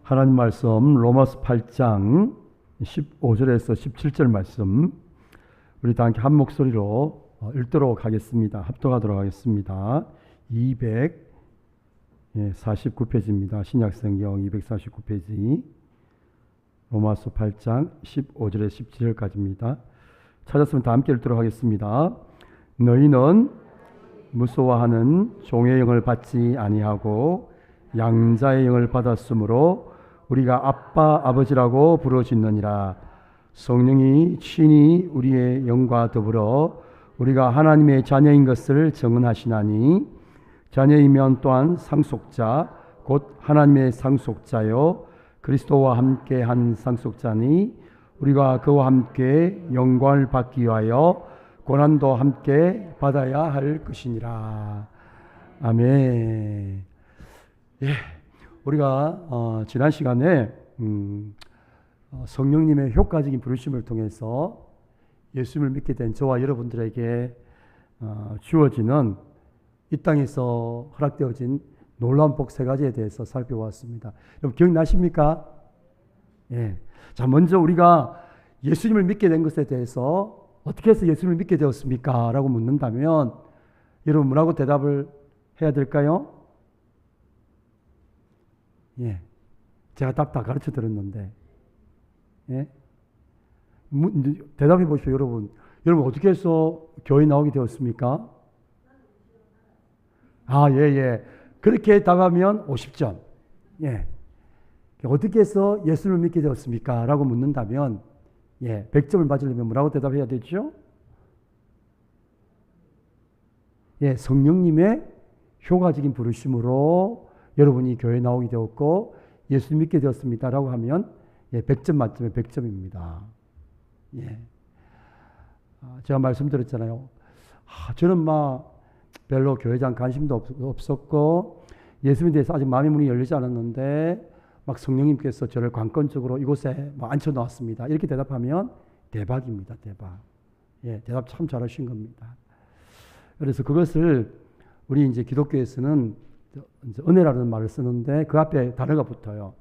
하나님 말씀 로마서 8장 15절에서 17절 말씀 우리 다 함께 한 목소리로 읽도록 하겠습니다. 합독하도록 하겠습니다. 249페이지입니다. 신약성경 249페이지 로마서 8장 15절에서 17절까지입니다. 찾았으면 다 함께 읽도록 하겠습니다. 너희는 무소화하는 종의 영을 받지 아니하고 양자의 영을 받았으므로 우리가 아빠 아버지라고 부르짖느니라. 성령이 친히 우리의 영과 더불어 우리가 하나님의 자녀인 것을 증언하시나니 자녀이면 또한 상속자 곧 하나님의 상속자요 그리스도와 함께 한 상속자니 우리가 그와 함께 영광을 받기 위하여 고난도 함께 받아야 할 것이니라. 아멘. 예, 우리가 지난 시간에 성령님의 효과적인 부르심을 통해서 예수님을 믿게 된 저와 여러분들에게 주어지는 이 땅에서 허락되어진 놀라운 복 세 가지에 대해서 살펴보았습니다. 여러분 기억나십니까? 예. 자, 먼저 우리가 예수님을 믿게 된 것에 대해서 어떻게 해서 예수님을 믿게 되었습니까? 라고 묻는다면 여러분 뭐라고 대답을 해야 될까요? 예. 제가 답 다 가르쳐 드렸는데. 예. 대답해 보십시오, 여러분. 여러분 어떻게 해서 교회 나오게 되었습니까? 아, 예. 그렇게 답하면 50점. 예. 어떻게 해서 예수를 믿게 되었습니까? 라고 묻는다면, 예, 100점을 맞으려면 뭐라고 대답해야 되죠? 예, 성령님의 효과적인 부르심으로 여러분이 교회에 나오게 되었고, 예수 믿게 되었습니다. 라고 하면, 예, 100점 만점에 100점입니다. 예. 제가 말씀드렸잖아요. 저는 별로 교회장 관심도 없었고, 예수님에 대해서 아직 마음의 문이 열리지 않았는데, 막 성령님께서 저를 관건적으로 이곳에 앉혀놓았습니다. 이렇게 대답하면 대박입니다. 대박. 예, 대답 참 잘하신 겁니다. 그래서 그것을 우리 이제 기독교에서는 이제 은혜라는 말을 쓰는데 그 앞에 단어가 붙어요.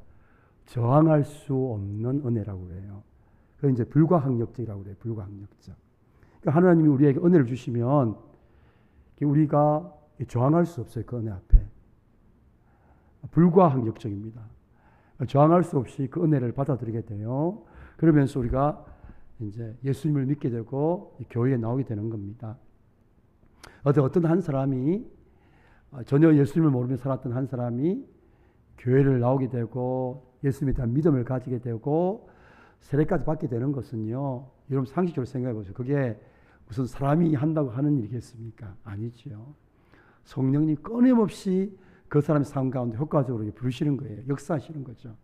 저항할 수 없는 은혜라고 해요. 그게 이제 불가항력적이라고 그래요. 불가항력적. 그러니까 하나님이 우리에게 은혜를 주시면 우리가 저항할 수 없어요. 그 은혜 앞에. 불가항력적입니다. 저항할 수 없이 그 은혜를 받아들이게 돼요. 그러면서 우리가 이제 예수님을 믿게 되고 교회에 나오게 되는 겁니다. 어떤 한 사람이 전혀 예수님을 모르며 살았던 한 사람이 교회를 나오게 되고 예수님에 대한 믿음을 가지게 되고 세례까지 받게 되는 것은요. 여러분 상식적으로 생각해 보세요. 그게 무슨 사람이 한다고 하는 일이겠습니까? 아니죠. 성령님 끊임없이 그 사람의 삶 가운데 효과적으로 부르시는 거예요. 역사하시는 거죠.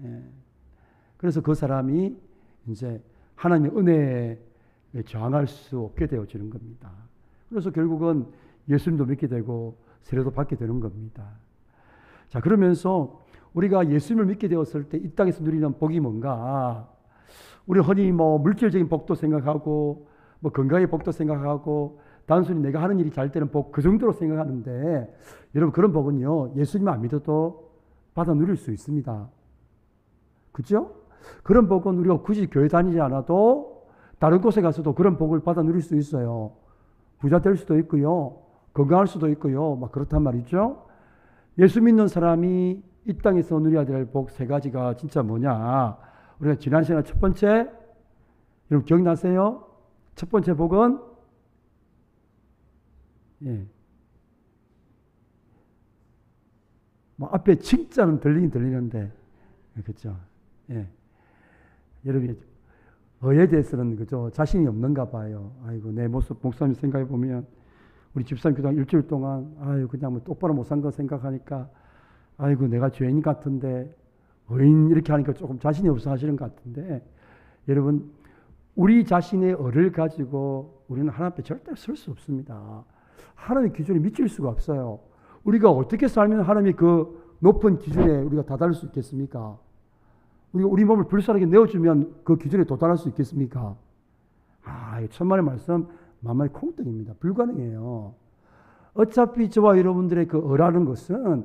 예. 그래서 그 사람이 이제 하나님의 은혜에 저항할 수 없게 되어지는 겁니다. 그래서 결국은 예수님도 믿게 되고 세례도 받게 되는 겁니다. 자, 그러면서 우리가 예수님을 믿게 되었을 때 이 땅에서 누리는 복이 뭔가? 우리 흔히 물질적인 복도 생각하고 건강의 복도 생각하고 단순히 내가 하는 일이 잘 되는 복 그 정도로 생각하는데 여러분 그런 복은요 예수님 안 믿어도 받아 누릴 수 있습니다. 그렇죠? 그런 복은 우리가 굳이 교회 다니지 않아도 다른 곳에 가서도 그런 복을 받아 누릴 수 있어요. 부자 될 수도 있고요. 건강할 수도 있고요. 그렇단 말이죠. 예수 믿는 사람이 이 땅에서 누려야 될 복 세 가지가 진짜 뭐냐? 우리가 지난 시간에 첫 번째 여러분 기억나세요? 첫 번째 복은 예. 앞에 칭찬은 들리긴 들리는데, 그렇죠? 예. 여러분이 어에 대해서는 그죠? 자신이 없는가 봐요. 아이고, 내 모습, 목사님 생각해 보면, 우리 집사님 교당 일주일 동안, 그냥 똑바로 못 산 거 생각하니까, 아이고, 내가 죄인 같은데, 어인 이렇게 하니까 조금 자신이 없어 하시는 것 같은데, 여러분, 우리 자신의 어를 가지고 우리는 하나님 앞에 절대 설 수 없습니다. 하나님의 기준에 미칠 수가 없어요. 우리가 어떻게 살면 하나님의 그 높은 기준에 우리가 다다를 수 있겠습니까? 우리가 우리 몸을 불쌍하게 내어주면 그 기준에 도달할 수 있겠습니까? 천만의 말씀 만만의 콩떡입니다. 불가능해요. 어차피 저와 여러분들의 그 어라는 것은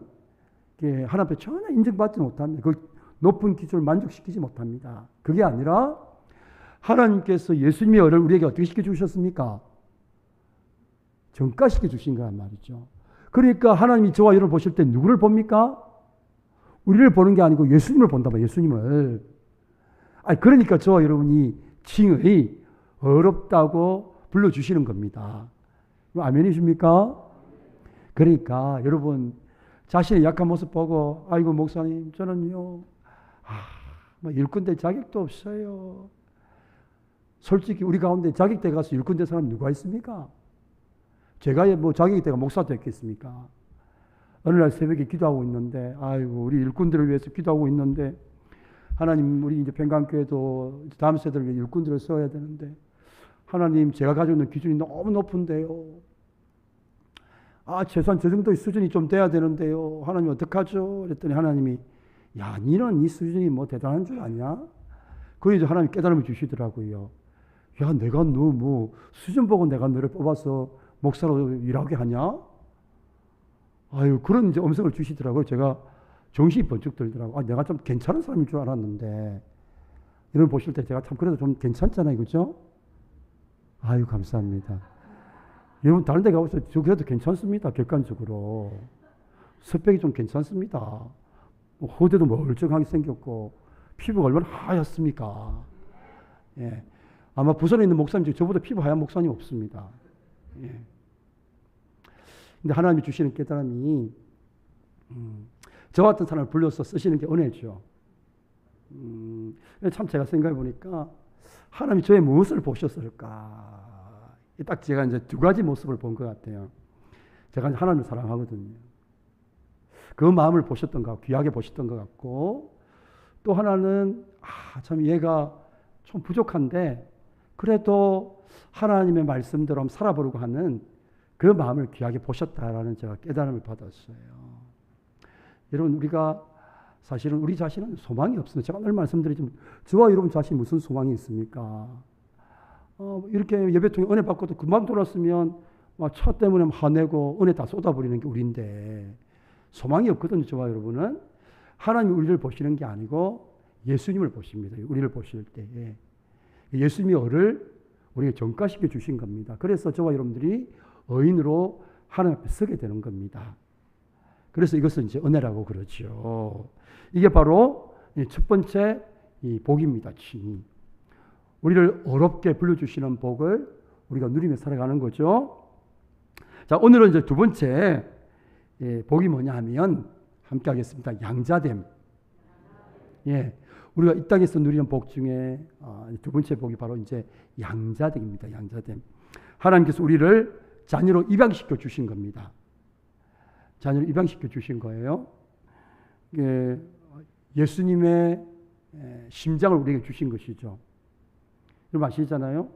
하나님 앞에 전혀 인정받지 못합니다. 그 높은 기준을 만족시키지 못합니다. 그게 아니라 하나님께서 예수님의 열을 우리에게 어떻게 시켜주셨습니까? 전가시켜 주신 거란 말이죠. 그러니까 하나님이 저와 여러분을 보실 때 누구를 봅니까? 우리를 보는 게 아니고 예수님을 본다 봐, 예수님을. 그러니까 저와 여러분이 칭의 어렵다고 불러주시는 겁니다. 아멘이십니까? 그러니까 여러분 자신의 약한 모습 보고 아이고 목사님 저는요 일꾼 될 자격도 없어요. 솔직히 우리 가운데 자격대 가서 일꾼 될 사람 누가 있습니까? 제가 뭐 자격대가 목사 됐겠습니까? 어느 날 새벽에 기도하고 있는데 아이고 우리 일꾼들을 위해서 기도하고 있는데 하나님 우리 이제 평강교회도 다음 세대를 위해 일꾼들을 써야 되는데 하나님 제가 가지고 있는 기준이 너무 높은데요. 최소한 저 정도의 수준이 좀 돼야 되는데요. 하나님 어떡하죠? 그랬더니 하나님이 야 니는 이 수준이 뭐 대단한 줄 아냐? 그래서 하나님이 깨달음을 주시더라고요. 야 내가 너 뭐 수준 보고 내가 너를 뽑아서 목사로 일하게 하냐? 그런 이제 음성을 주시더라고요. 제가 정신이 번쩍 들더라고요. 내가 좀 괜찮은 사람인 줄 알았는데 이런 보실 때 제가 참 그래도 좀 괜찮잖아요. 그죠? 감사합니다. 여러분 다른 데 가보세요. 저 그래도 괜찮습니다. 객관적으로. 스펙이 좀 괜찮습니다. 호대도 멀쩡하게 생겼고 피부가 얼마나 하얗습니까? 예. 아마 부산에 있는 목사님 중에 저보다 피부 하얀 목사님 없습니다. 예. 근데 하나님이 주시는 깨달음이 저 같은 사람을 불러서 쓰시는 게 은혜죠. 참 제가 생각해 보니까 하나님이 저의 무엇을 보셨을까? 딱 제가 이제 두 가지 모습을 본 것 같아요. 제가 하나님을 사랑하거든요. 그 마음을 보셨던 것 같고, 귀하게 보셨던 것 같고, 또 하나는, 참 얘가 좀 부족한데, 그래도 하나님의 말씀대로 한번 살아보려고 하는 그 마음을 귀하게 보셨다라는 제가 깨달음을 받았어요. 여러분, 우리가 사실은 우리 자신은 소망이 없습니다. 제가 늘 말씀드리지만, 저와 여러분 자신 무슨 소망이 있습니까? 이렇게 예배통에 은혜 받고도 금방 돌았으면 차 때문에 화내고 은혜 다 쏟아버리는 게 우리인데 소망이 없거든요. 저와 여러분은 하나님이 우리를 보시는 게 아니고 예수님을 보십니다. 우리를 보실 때에 예수님이 어를 우리에게 전가시켜 주신 겁니다. 그래서 저와 여러분들이 의인으로 하나님 앞에 서게 되는 겁니다. 그래서 이것을 이제 은혜라고 그러죠. 이게 바로 첫 번째 이 복입니다. 칭의. 우리를 어렵게 불러주시는 복을 우리가 누리며 살아가는 거죠. 자, 오늘은 이제 두 번째 복이 뭐냐 하면 함께 하겠습니다. 양자됨. 예, 우리가 이 땅에서 누리는 복 중에 두 번째 복이 바로 이제 양자됨입니다. 양자됨. 하나님께서 우리를 자녀로 입양시켜 주신 겁니다. 자녀로 입양시켜 주신 거예요. 예수님의 심장을 우리에게 주신 것이죠. 여러분 아시잖아요.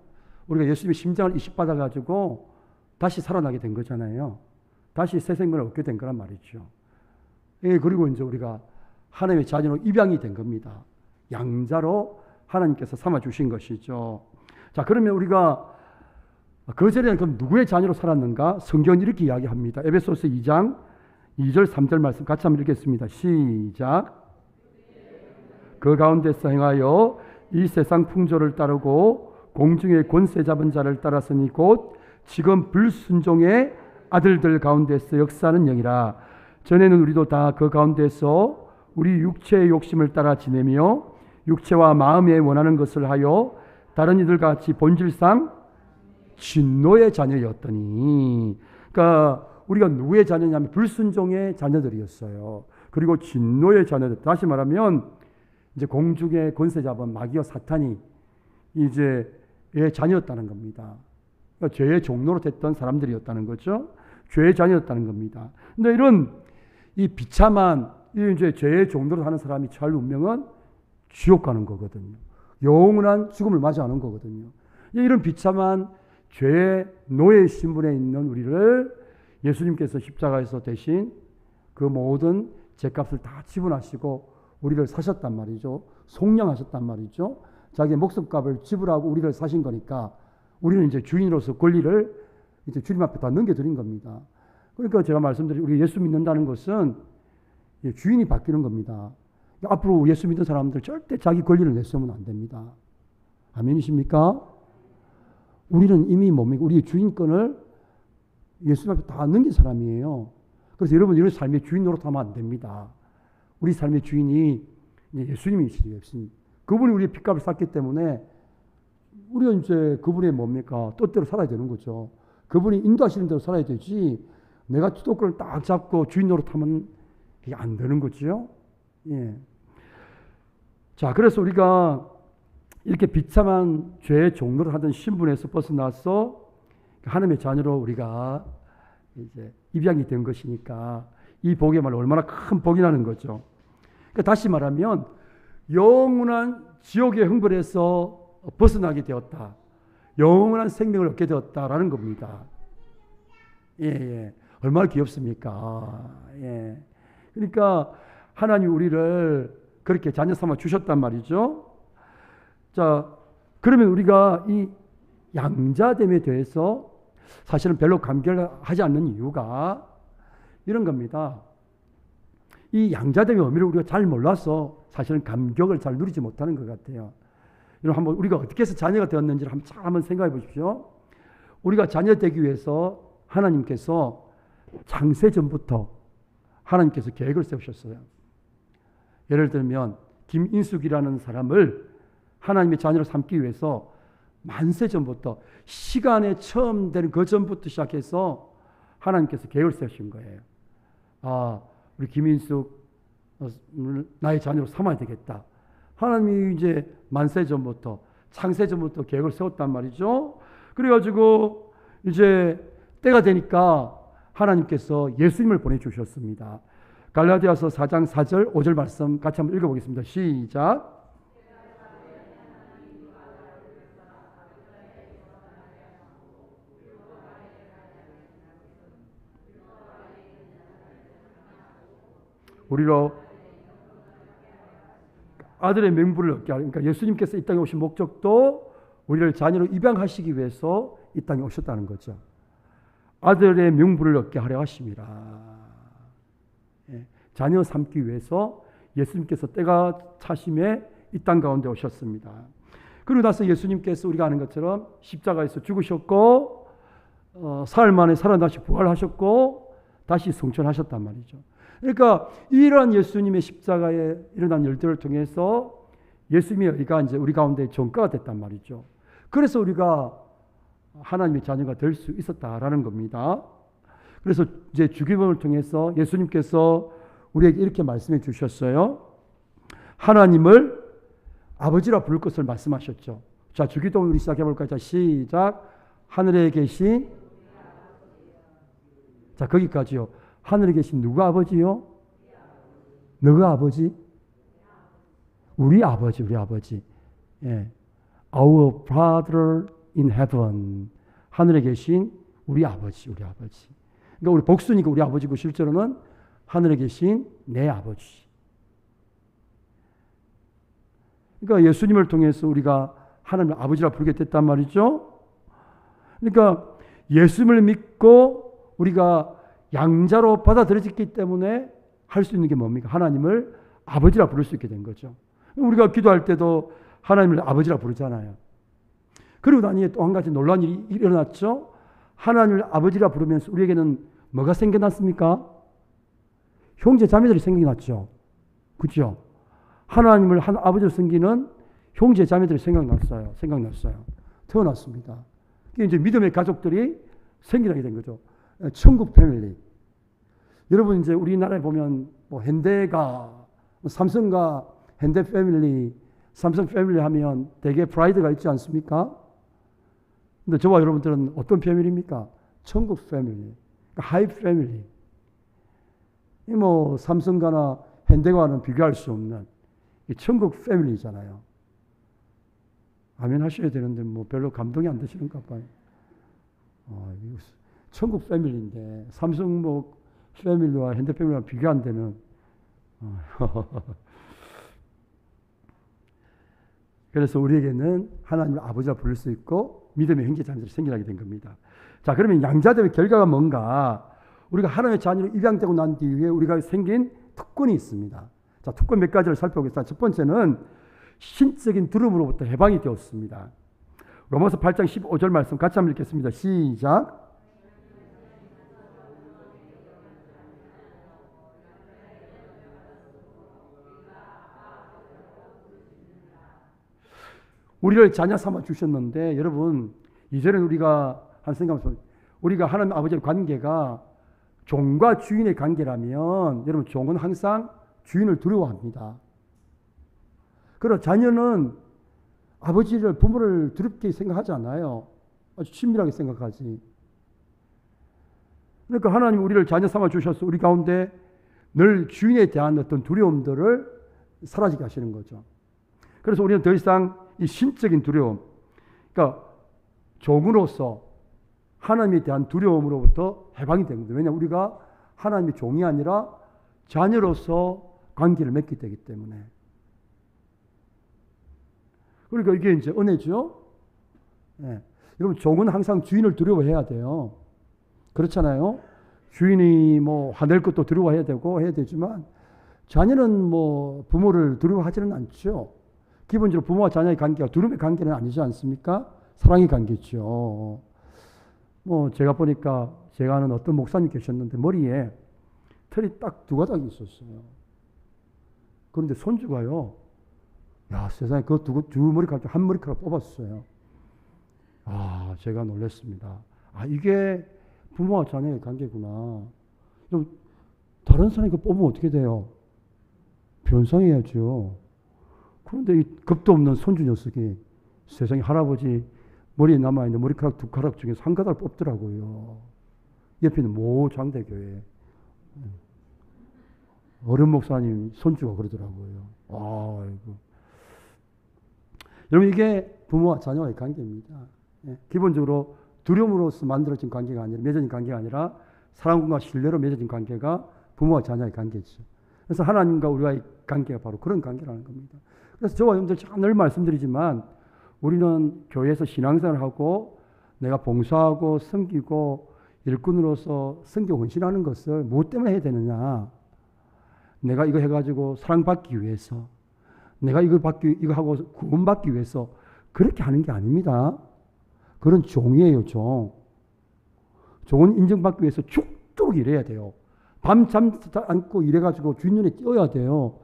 우리가 예수님의 심장을 이식받아가지고 다시 살아나게 된 거잖아요. 다시 새 생명을 얻게 된 거란 말이죠. 그리고 이제 우리가 하나님의 자녀로 입양이 된 겁니다. 양자로 하나님께서 삼아주신 것이죠. 자, 그러면 우리가 그 전에는 그럼 누구의 자녀로 살았는가? 성경은 이렇게 이야기합니다. 에베소서 2장 2절 3절 말씀 같이 한번 읽겠습니다. 시작. 그 가운데서 행하여 이 세상 풍조를 따르고 공중의 권세 잡은 자를 따랐으니 곧 지금 불순종의 아들들 가운데서 역사하는 영이라. 전에는 우리도 다 그 가운데서 우리 육체의 욕심을 따라 지내며 육체와 마음에 원하는 것을 하여 다른 이들과 같이 본질상 진노의 자녀였더니. 그러니까 우리가 누구의 자녀냐면 불순종의 자녀들이었어요. 그리고 진노의 자녀들. 다시 말하면 이제 공중의 권세 잡은 마귀와 사탄이 이제 의 자녀였다는 겁니다. 그러니까 죄의 종로로 됐던 사람들이었다는 거죠. 죄의 자녀였다는 겁니다. 근데 이런 이 비참한 이제 죄의 종로로 사는 사람이 처할 운명은 지옥 가는 거거든요. 영원한 죽음을 맞이하는 거거든요. 이런 비참한 죄의 노예 신분에 있는 우리를 예수님께서 십자가에서 대신 그 모든 죄값을 다 지불하시고 우리를 사셨단 말이죠. 속량하셨단 말이죠. 자기의 목숨값을 지불하고 우리를 사신 거니까 우리는 이제 주인으로서 권리를 이제 주님 앞에 다 넘겨드린 겁니다. 그러니까 제가 말씀드린 우리 예수 믿는다는 것은 주인이 바뀌는 겁니다. 앞으로 예수 믿는 사람들 절대 자기 권리를 내세우면 안 됩니다. 아멘이십니까? 우리는 이미 뭡니까? 우리의 주인권을 예수님 앞에 다 넘긴 사람이에요. 그래서 여러분, 이런 삶의 주인 노릇하면 안 됩니다. 우리 삶의 주인이 예수님이시죠. 예수님. 그분이 우리의 핏값을 쌌기 때문에 우리가 이제 그분의 뭡니까? 뜻대로 살아야 되는 거죠. 그분이 인도하시는 대로 살아야 되지, 내가 주도권을 딱 잡고 주인 노릇하면 그게 안 되는 거죠. 예. 자, 그래서 우리가 이렇게 비참한 죄의 종로를 하던 신분에서 벗어나서 하나님의 자녀로 우리가 이제 입양이 된 것이니까 이 복이야말로 얼마나 큰 복이 나는 거죠. 그러니까 다시 말하면 영원한 지옥의 형벌에서 벗어나게 되었다. 영원한 생명을 얻게 되었다라는 겁니다. 예, 예. 얼마나 귀엽습니까? 예. 그러니까 하나님이 우리를 그렇게 자녀 삼아 주셨단 말이죠. 자, 그러면 우리가 이 양자됨에 대해서 사실은 별로 감격을 하지 않는 이유가 이런 겁니다. 이 양자됨의 의미를 우리가 잘 몰라서 사실은 감격을 잘 누리지 못하는 것 같아요. 여러분, 한번 우리가 어떻게 해서 자녀가 되었는지를 한번 생각해 보십시오. 우리가 자녀 되기 위해서 하나님께서 창세전부터 하나님께서 계획을 세우셨어요. 예를 들면 김인숙이라는 사람을 하나님의 자녀로 삼기 위해서 만세전부터, 시간에 처음 되는 그 전부터 시작해서 하나님께서 계획을 세우신 거예요. 아, 우리 김인숙 나의 자녀로 삼아야 되겠다. 하나님이 이제 만세전부터, 창세전부터 계획을 세웠단 말이죠. 그래가지고 이제 때가 되니까 하나님께서 예수님을 보내주셨습니다. 갈라디아서 4장 4절 5절 말씀 같이 한번 읽어보겠습니다. 시작. 우리로 아들의 명분을 얻게 하려, 그러니까 예수님께서 이 땅에 오신 목적도 우리를 자녀로 입양하시기 위해서 이 땅에 오셨다는 거죠. 아들의 명분을 얻게 하려 하심이라. 예, 자녀 삼기 위해서 예수님께서 때가 차심에 이 땅 가운데 오셨습니다. 그리고 나서 예수님께서 우리가 아는 것처럼 십자가에서 죽으셨고 사흘 만에 살아나시 부활하셨고 다시 성천하셨단 말이죠. 그러니까 이러한 예수님의 십자가에 일어난 일들을 통해서 예수님의 의가 이제 우리 가운데 전가가 됐단 말이죠. 그래서 우리가 하나님의 자녀가 될 수 있었다라는 겁니다. 그래서 이제 주기도문을 통해서 예수님께서 우리에게 이렇게 말씀해 주셨어요. 하나님을 아버지라 부를 것을 말씀하셨죠. 자, 주기도문 우리 시작해 볼까요? 자, 시작. 하늘에 계신, 자, 거기까지요. 하늘에 계신 누가 아버지요? 너가 아버지? 우리 아버지, 우리 아버지. 예. Our Father in heaven. 하늘에 계신 우리 아버지, 우리 아버지. 그러니까 우리 복수니까 우리 아버지고 실제로는 하늘에 계신 내 아버지. 그러니까 예수님을 통해서 우리가 하나님을 아버지라 부르게 됐단 말이죠. 그러니까 예수님을 믿고 우리가 양자로 받아들여졌기 때문에 할 수 있는 게 뭡니까? 하나님을 아버지라 부를 수 있게 된 거죠. 우리가 기도할 때도 하나님을 아버지라 부르잖아요. 그리고 나니 또 한 가지 놀라운 일이 일어났죠. 하나님을 아버지라 부르면서 우리에게는 뭐가 생겨났습니까? 형제 자매들이 생겨났죠. 그렇죠? 하나님을 한 아버지로 섬기는 형제 자매들이 생각났어요. 태어났습니다. 이제 믿음의 가족들이 생기게 된 거죠. 천국 패밀리. 여러분 이제 우리나라에 보면 뭐 현대가, 삼성과 현대 패밀리, 삼성 패밀리 하면 되게 프라이드가 있지 않습니까? 근데 저와 여러분들은 어떤 패밀리입니까? 천국 패밀리, 하이 패밀리. 뭐 삼성가나 현대가는 비교할 수 없는 이 천국 패밀리잖아요. 아멘 하셔야 되는데 뭐 별로 감동이 안 되시는가 봐요. 천국 패밀리인데 삼성 뭐 패밀리와 현대 패밀리와 비교 안 되는. 그래서 우리에게는 하나님을 아버지라 부를 수 있고 믿음의 형제 자매들이 생겨나게 된 겁니다. 자, 그러면 양자됨의 결과가 뭔가? 우리가 하나님의 자녀로 입양되고 난 뒤에 우리가 생긴 특권이 있습니다. 자, 특권 몇 가지를 살펴보겠습니다. 첫 번째는 신적인 두려움으로부터 해방이 되었습니다. 로마서 8장 15절 말씀 같이 한번 읽겠습니다. 시작. 우리를 자녀 삼아 주셨는데 여러분 이제는 우리가 한 생각해보면 우리가 하나님 아버지의 관계가 종과 주인의 관계라면 여러분 종은 항상 주인을 두려워합니다. 그러나 자녀는 아버지를 부모를 두렵게 생각하지 않아요. 아주 친밀하게 생각하지. 그러니까 하나님 우리를 자녀 삼아 주셔서 우리 가운데 늘 주인에 대한 어떤 두려움들을 사라지게 하시는 거죠. 그래서 우리는 더 이상 이 신적인 두려움, 그러니까 종으로서 하나님에 대한 두려움으로부터 해방이 된 겁니다. 왜냐하면 우리가 하나님의 종이 아니라 자녀로서 관계를 맺게 되기 때문에. 그러니까 이게 이제 은혜죠. 네. 여러분 종은 항상 주인을 두려워해야 돼요. 그렇잖아요. 주인이 뭐 화낼 것도 두려워해야 되고 해야 되지만 자녀는 뭐 부모를 두려워하지는 않죠. 기본적으로 부모와 자녀의 관계가 두려움의 관계는 아니지 않습니까? 사랑의 관계죠. 뭐 제가 보니까 제가 아는 어떤 목사님 계셨는데 머리에 털이 딱 두 가닥이 있었어요. 그런데 손주가요. 야, 세상에 그 두 머리카락 한 머리카락 뽑았어요. 아, 제가 놀랐습니다. 아, 이게 부모와 자녀의 관계구나. 다른 사람이 그거 뽑으면 어떻게 돼요? 변상해야죠. 그런데 이 겁도 없는 손주 녀석이 세상에 할아버지 머리에 남아있는 머리카락 두 가닥 중에서 한 가닥을 뽑더라고요. 옆에 있는 모 장대교회 어른 목사님 손주가 그러더라고요. 아이고. 여러분 이게 부모와 자녀와의 관계입니다. 예, 기본적으로 두려움으로서 만들어진 관계가 아니라 맺어진 관계가 아니라 사랑과 신뢰로 맺어진 관계가 부모와 자녀의 관계죠. 그래서 하나님과 우리와의 관계가 바로 그런 관계라는 겁니다. 그래서 저와 여러분들 늘 말씀드리지만 우리는 교회에서 신앙생활을 하고 내가 봉사하고 섬기고 일꾼으로서 섬기고 헌신하는 것을 무엇 때문에 해야 되느냐? 내가 이거 해가지고 사랑받기 위해서, 내가 이거 하고 구원받기 위해서 그렇게 하는 게 아닙니다. 그런 종이에요, 종. 종은 인정받기 위해서 죽도록 일해야 돼요. 밤 잠지 않고 일해가지고 주인 눈에 띄어야 돼요.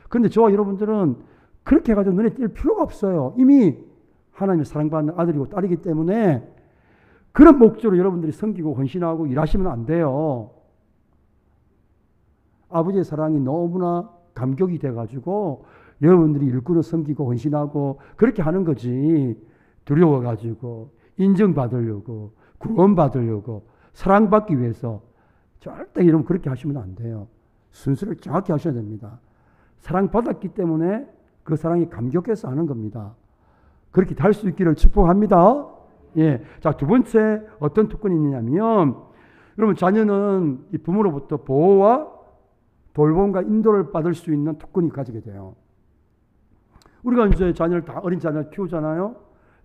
그런데 저와 여러분들은 그렇게 해가지고 눈에 띌 필요가 없어요. 이미 하나님의 사랑받는 아들이고 딸이기 때문에 그런 목적으로 여러분들이 섬기고 헌신하고 일하시면 안 돼요. 아버지의 사랑이 너무나 감격이 돼가지고 여러분들이 일꾼을 섬기고 헌신하고 그렇게 하는 거지. 두려워가지고 인정받으려고 구원받으려고 사랑받기 위해서 절대 여러분 그렇게 하시면 안 돼요. 순서를 정확히 하셔야 됩니다. 사랑받았기 때문에 그 사랑이 감격해서 하는 겁니다. 그렇게 할 수 있기를 축복합니다. 예. 자, 두 번째 어떤 특권이 있느냐면 여러분 자녀는 이 부모로부터 보호와 돌봄과 인도를 받을 수 있는 특권이 가지게 돼요. 우리가 이제 어린 자녀를 키우잖아요.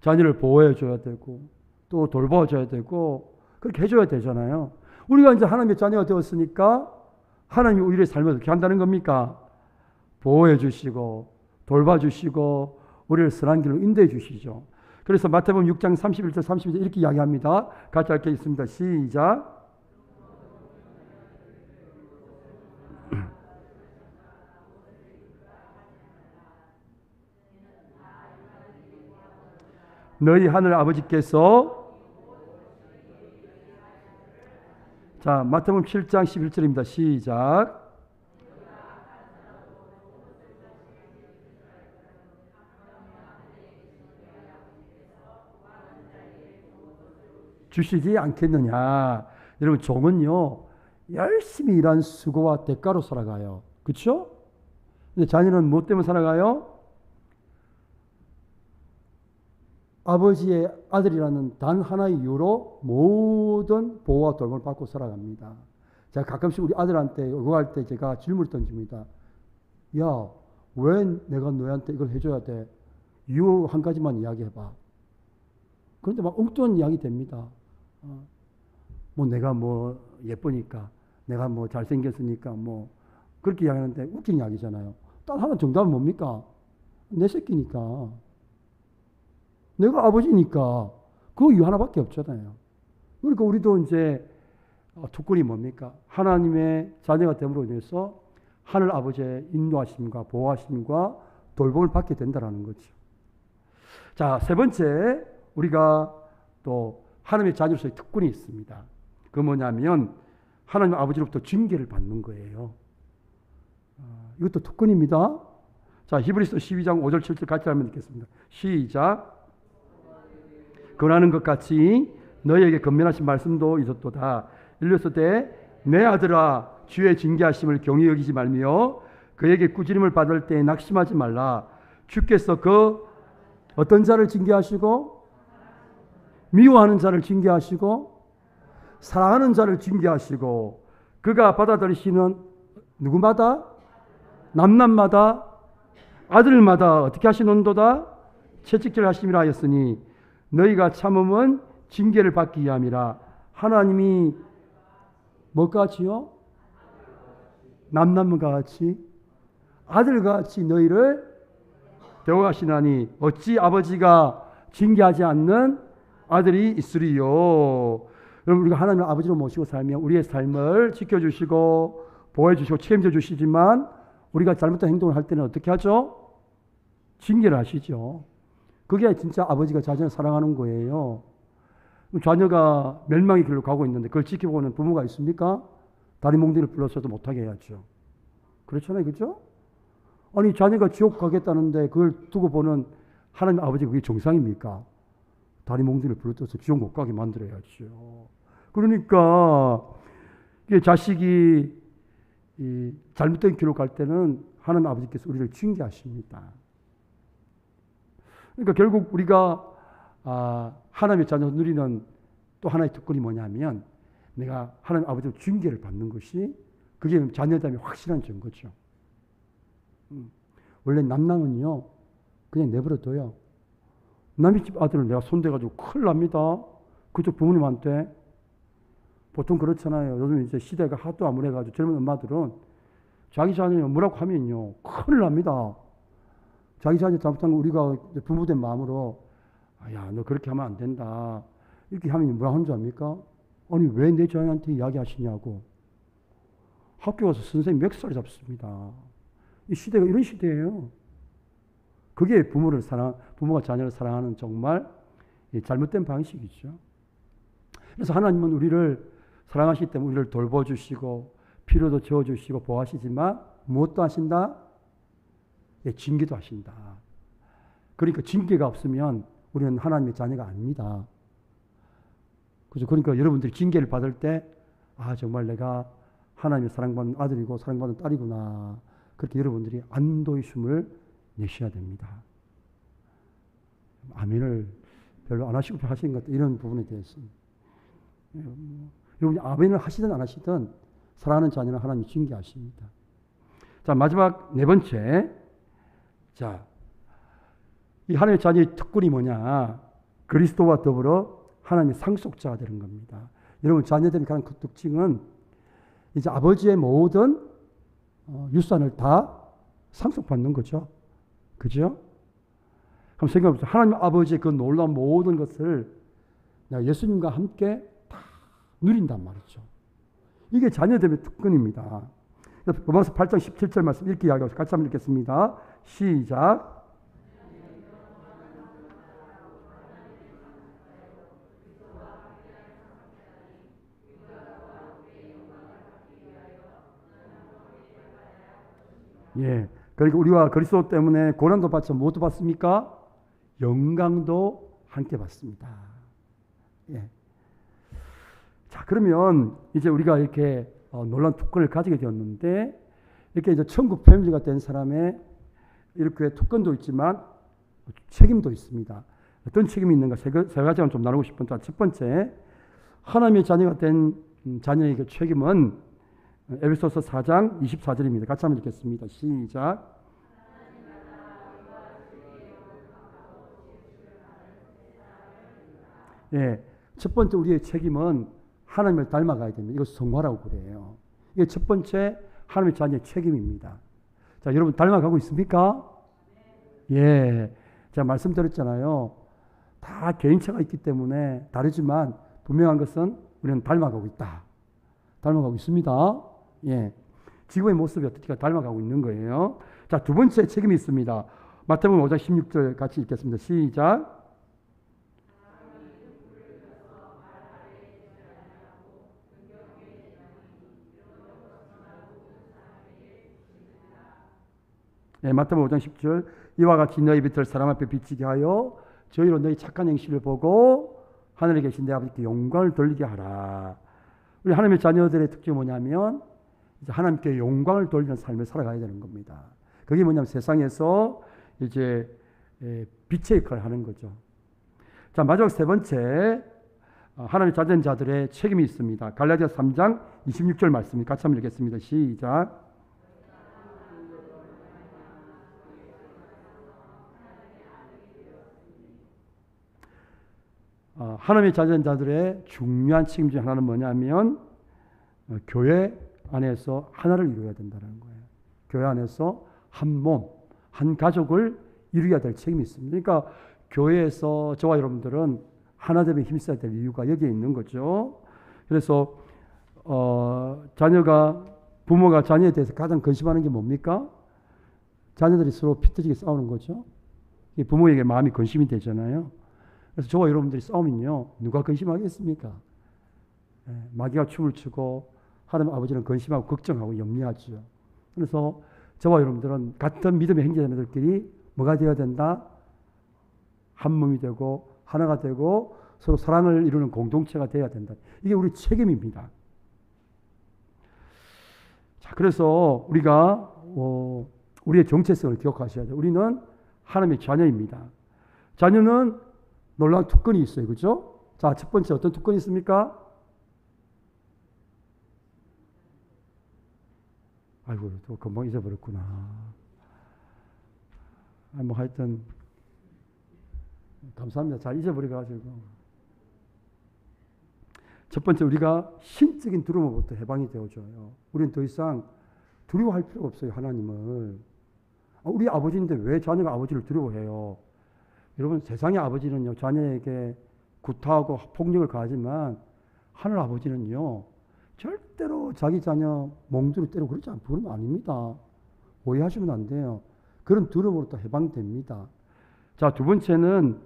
자녀를 보호해 줘야 되고 또 돌봐줘야 되고 그렇게 해줘야 되잖아요. 우리가 이제 하나님의 자녀가 되었으니까 하나님이 우리의 삶을 어떻게 한다는 겁니까? 보호해 주시고 돌봐주시고 우리를 선한 길로 인도해 주시죠. 그래서 마태복음 6장 31절 32절 이렇게 이야기합니다. 같이 읽겠습니다. 시작. 너희 하늘 아버지께서 자 마태복음 7장 11절입니다. 시작. 주시지 않겠느냐. 여러분 종은요 열심히 일한 수고와 대가로 살아가요. 그렇죠? 근데 자녀는 무엇 때문에 살아가요? 아버지의 아들이라는 단 하나의 이유로 모든 보호와 돌봄을 받고 살아갑니다. 제가 가끔씩 우리 아들한테 요구할 때 제가 질문을 던집니다. 야, 왜 내가 너한테 이걸 해줘야 돼? 이유 한 가지만 이야기해봐. 그런데 막 엉뚱한 이야기 됩니다. 뭐 내가 뭐 예쁘니까, 내가 뭐 잘생겼으니까, 뭐 그렇게 이야기하는데 웃긴 이야기잖아요. 딱 하나 정답은 뭡니까? 내 새끼니까. 내가 아버지니까. 그 이유 하나밖에 없잖아요. 그러니까 우리도 이제 특권이 뭡니까? 하나님의 자녀가 됨으로 인해서 하늘 아버지의 인도하심과 보호하심과 돌봄을 받게 된다는 거죠. 자, 세 번째, 우리가 또 하나님의 자녀로서의 특권이 있습니다. 그 뭐냐면 하나님 아버지로부터 징계를 받는 거예요. 이것도 특권입니다. 자, 히브리서 12장 5절 7절 같이 한번 읽겠습니다. 시작. 권하는 것 같이 너희에게 건면하신 말씀도 있었도다. 일렀을 때 내 아들아 주의 징계하심을 경히 여기지 말며 그에게 꾸지림을 받을 때 낙심하지 말라. 주께서 그 어떤 자를 징계하시고 미워하는 자를 징계하시고 사랑하는 자를 징계하시고 그가 받아들이시는 누구마다 남남마다 아들마다 어떻게 하시는도다 채찍질 하심이라 하였으니 너희가 참음은 징계를 받기 위함이라. 하나님이 뭐같이요? 남남과 같이 아들과 같이 너희를 대우하시나니 어찌 아버지가 징계하지 않는 아들이 있으리요. 여러분 우리가 하나님을 아버지로 모시고 살면 우리의 삶을 지켜주시고 보호해주시고 책임져 주시지만 우리가 잘못된 행동을 할 때는 어떻게 하죠? 징계를 하시죠. 그게 진짜 아버지가 자녀를 사랑하는 거예요. 자녀가 멸망의 길로 가고 있는데 그걸 지켜보는 부모가 있습니까? 다리 몽둥이를 불러서도 못하게 해야죠. 그렇잖아요. 그렇죠? 아니 자녀가 지옥 가겠다는데 그걸 두고 보는 하나님 아버지가 그게 정상입니까? 다리 몽둥이를 불러서 지옥 못 가게 만들어야죠. 그러니까 이게 자식이 이 잘못된 길로 갈 때는 하나님 아버지께서 우리를 징계하십니다. 그러니까 결국 우리가 하나님의 자녀 누리는 또 하나의 특권이 뭐냐면 내가 하나님 아버지로 징계를 받는 것이 그게 자녀됨의 확실한 증거죠. 원래 남남은요 그냥 내버려둬요. 남의 집 아들을 내가 손대가지고 큰일 납니다. 그쪽 부모님한테 보통 그렇잖아요. 요즘 이제 시대가 하도 암울해가지고 젊은 엄마들은 자기 자녀 뭐라고 하면요 큰일 납니다. 자기 자녀 잘못한 거 우리가 부모된 마음으로 야, 너 그렇게 하면 안 된다. 이렇게 하면 뭐라 하는 줄 압니까? 아니, 왜 내 자녀한테 이야기하시냐고. 학교 가서 선생님 멱살 잡습니다. 이 시대가 이런 시대예요. 그게 부모가 자녀를 사랑하는 정말 잘못된 방식이죠. 그래서 하나님은 우리를 사랑하시기 때문에 우리를 돌봐주시고 필요도 채워주시고 보호하시지만 무엇도 하신다? 징계도 하신다. 그러니까 징계가 없으면 우리는 하나님의 자녀가 아닙니다. 그죠? 그러니까 여러분들이 징계를 받을 때, 정말 내가 하나님의 사랑받는 아들이고 사랑받는 딸이구나. 그렇게 여러분들이 안도의 숨을 내셔야 됩니다. 아멘을 별로 안 하시고 하시는 것 같아요. 이런 부분에 대해서. 여러분이 아멘을 하시든 안 하시든 사랑하는 자녀는 하나님이 징계하십니다. 자, 마지막 네 번째. 자, 이 하나님의 자녀의 특권이 뭐냐? 그리스도와 더불어 하나님의 상속자가 되는 겁니다. 여러분 자녀들의 가장 큰 특징은 이제 아버지의 모든 유산을 다 상속받는 거죠. 그죠? 그럼 생각해보세요. 하나님 아버지의 그 놀라운 모든 것을 내가 예수님과 함께 다 누린단 말이죠. 이게 자녀됨의 특권입니다. 로마서 8장 17절 말씀 이렇게 이야기하고 같이 한번 읽겠습니다. 시작. 예. 그러니까 우리와 그리스도 때문에 고난도 받죠. 무엇도 받습니까? 영광도 함께 받습니다. 예. 자, 그러면 이제 우리가 이렇게 놀라운 특권을 가지게 되었는데, 이렇게 이제 천국 패밀리가 된 사람의 이렇게 특권도 있지만 책임도 있습니다. 어떤 책임이 있는가 세 가지만 좀 나누고 싶은데, 첫 번째, 하나님의 자녀가 된 자녀의 그 책임은 에베소서 4장 24절입니다. 같이 한번 읽겠습니다. 시작. 예, 첫 번째 우리의 책임은 하나님을 닮아가야 됩니다. 이거 성화라고 그래요. 이게 첫 번째 하나님의 자녀의 책임입니다. 자, 여러분 닮아가고 있습니까? 예. 제가 말씀드렸잖아요. 다 개인차가 있기 때문에 다르지만 분명한 것은 우리는 닮아가고 있다. 닮아가고 있습니다. 예. 지금의 모습이 어떻게 닮아가고 있는 거예요. 자, 두 번째 책임이 있습니다. 마태복음 5장 16절 같이 읽겠습니다. 시작. 네, 마태복음 5장 10절 이와 같이 너희 빛을 사람 앞에 비치게 하여 저희로 너희 착한 행실을 보고 하늘에 계신 내 아버지께 영광을 돌리게 하라. 우리 하나님의 자녀들의 특징이 뭐냐면 이제 하나님께 영광을 돌리는 삶을 살아가야 되는 겁니다. 그게 뭐냐면 세상에서 이제 빛의 역할을 하는 거죠. 자, 마지막 세 번째 하나님의 자된 자들의 책임이 있습니다. 갈라디아 3장 26절 말씀 같이 한번 읽겠습니다. 시작. 하나님의 자된 자들의 중요한 책임 중 하나는 뭐냐면 교회 안에서 하나를 이루어야 된다는 거예요. 교회 안에서 한 몸, 한 가족을 이루어야 될 책임이 있습니다. 그러니까 교회에서 저와 여러분들은 하나됨에 힘써야 될 이유가 여기에 있는 거죠. 그래서 부모가 자녀에 대해서 가장 근심하는 게 뭡니까? 자녀들이 서로 피 터지게 싸우는 거죠. 부모에게 마음이 근심이 되잖아요. 그래서 저와 여러분들이 싸우면요, 누가 근심하겠습니까? 마귀가 춤을 추고 하나님 아버지는 근심하고 걱정하고 염려하죠. 그래서 저와 여러분들은 같은 믿음의 형제자매들끼리 뭐가 되어야 된다? 한 몸이 되고 하나가 되고 서로 사랑을 이루는 공동체가 되어야 된다. 이게 우리 책임입니다. 자, 그래서 우리가 우리의 정체성을 기억하셔야 돼요. 우리는 하나님의 자녀입니다. 자녀는 놀라운 특권이 있어요. 그죠? 자, 첫 번째 어떤 특권이 있습니까? 아이고, 또 금방 잊어버렸구나. 뭐 하여튼 감사합니다. 잘 잊어버려가지고. 첫 번째, 우리가 신적인 두려움으로부터 해방이 되어줘요. 우리는 더 이상 두려워할 필요가 없어요. 하나님을. 우리 아버지인데 왜 자녀가 아버지를 두려워해요? 여러분, 세상의 아버지는요, 자녀에게 구타하고 폭력을 가하지만 하늘 아버지는요, 절대로 자기 자녀 몽둥이 때리고 그러지 않고 그러면 아닙니다. 오해하시면 안 돼요. 그런 두려움으로부터 해방됩니다. 자, 두 번째는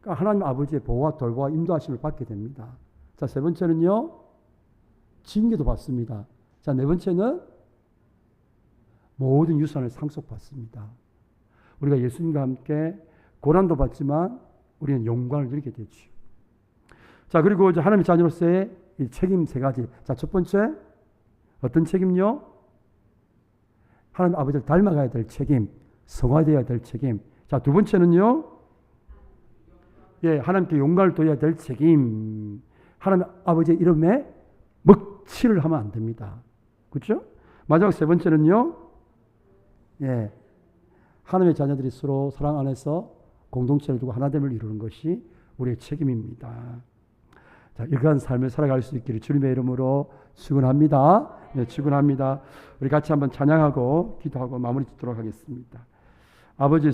하나님 아버지의 보호와 돌보와 인도하심을 받게 됩니다. 자, 세 번째는요, 징계도 받습니다. 자, 네 번째는 모든 유산을 상속받습니다. 우리가 예수님과 함께 고난도 받지만 우리는 영광을 누리게 되죠. 자, 그리고 이제 하나님의 자녀로서의 이 책임 세 가지. 자, 첫 번째, 어떤 책임요? 하나님 아버지를 닮아가야 될 책임, 성화되어야 될 책임. 자, 두 번째는요, 하나님께 영광을 돌려야 될 책임. 하나님 아버지의 이름에 먹칠을 하면 안 됩니다. 그렇죠? 마지막 세 번째는요, 하나님의 자녀들이 서로 사랑 안에서 공동체를 두고 하나됨을 이루는 것이 우리의 책임입니다. 자, 이러한 삶을 살아갈 수 있기를 주님의 이름으로 축원합니다. 축원합니다. 우리 같이 한번 찬양하고 기도하고 마무리 짓도록 하겠습니다. 아버지